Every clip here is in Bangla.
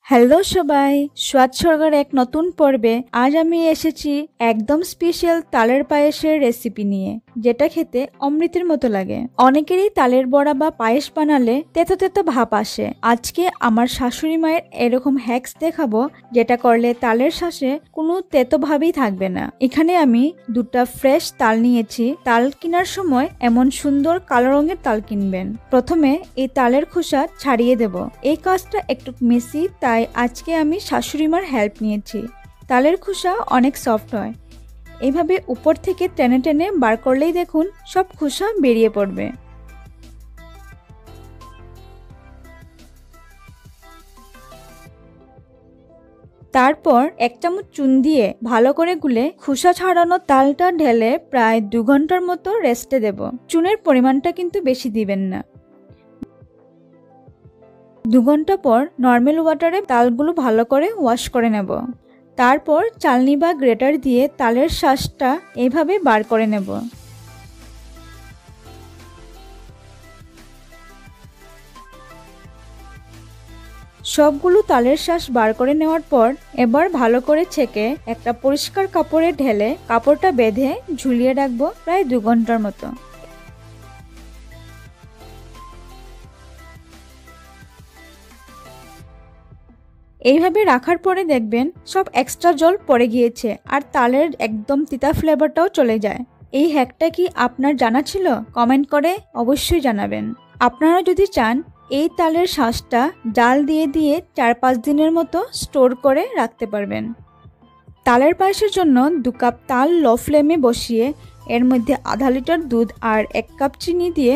হ্যালো সবাই, স্বাদ স্বর্গের এক নতুন পর্বে আজ আমি এসেছি একদম স্পেশাল তালের পায়েসের রেসিপি নিয়ে, যেটা খেতে অমৃতের মতো লাগে। অনেকেরই তালের বড়া বা পায়েস বানালে তেতো তেতো ভাব আসে। আজকে আমার শাশুড়ি মায়ের এরকম হ্যাক্স দেখাবো, যেটা করলে তালের শ্বাসে কোনো তেতো ভাবই থাকবে না। এখানে আমি দুটা ফ্রেশ তাল নিয়েছি। তাল কেনার সময় এমন সুন্দর কালো রঙের তাল কিনবেন। প্রথমে এই তালের খোসা ছাড়িয়ে দেব। এই কাজটা একটু মেসি, তাই আজকে আমি শাশুড়ি মার হেল্প নিয়েছি। তালের খোসা অনেক সফট হয়, এইভাবে উপর থেকে টেনে টেনে বার করলেই দেখুন সব খোসা বেরিয়ে পড়বে। তারপর এক চামচ চুন দিয়ে ভালো করে গুলে খোসা ছাড়ানো তালটা ঢেলে প্রায় 2 ঘন্টার মতো রেস্টে দেব। চুনের পরিমাণটা কিন্তু বেশি দিবেন না। 2 ঘন্টা পর নর্মাল ওয়াটারে তালগুলো ভালো করে ওয়াশ করে নেব। তারপর চালনি বা গ্রেটার দিয়ে তালের শ্বাসটা এইভাবে বার করে নেব। সবগুলো তালের শ্বাস বার করে নেওয়ার পর এবার ভালো করে ছেঁকে একটা পরিষ্কার কাপড়ে ঢেলে কাপড়টা বেঁধে ঝুলিয়ে রাখবো প্রায় 2 ঘন্টার মতো। এইভাবে রাখার পরে দেখবেন সব এক্সট্রা জল পড়ে গিয়েছে আর তালের একদম তিতা ফ্লেভারটাও চলে যায়। এই হ্যাকটা কি আপনার জানা ছিল? কমেন্ট করে অবশ্যই জানাবেন। আপনারা যদি চান এই তালের শ্বাসটা জাল দিয়ে দিয়ে 4-5 দিনের মতো স্টোর করে রাখতে পারবেন। তালের পায়েসের জন্য 2 কাপ তাল লো ফ্লেমে বসিয়ে এর মধ্যে আধা লিটার দুধ আর 1 কাপ চিনি দিয়ে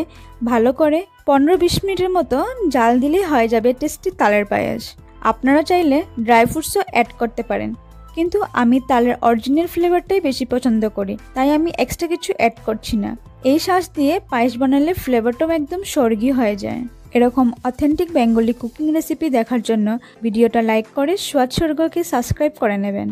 ভালো করে 15-20 মিনিটের মতো জাল দিলে হয়ে যাবে টেস্টি তালের পায়েস। আপনারা চাইলে ড্রাই ফ্রুটসও অ্যাড করতে পারেন, কিন্তু আমি তালের অরিজিনাল ফ্লেভারটাই বেশি পছন্দ করি, তাই আমি এক্সট্রা কিছু অ্যাড করছি না। এই শ্বাস দিয়ে পায়েস বানালে ফ্লেভারটাও একদম স্বর্গীয় হয়ে যায়। এরকম অথেন্টিক বেঙ্গলি কুকিং রেসিপি দেখার জন্য ভিডিওটা লাইক করে স্বাদ স্বর্গকে সাবস্ক্রাইব করে নেবেন।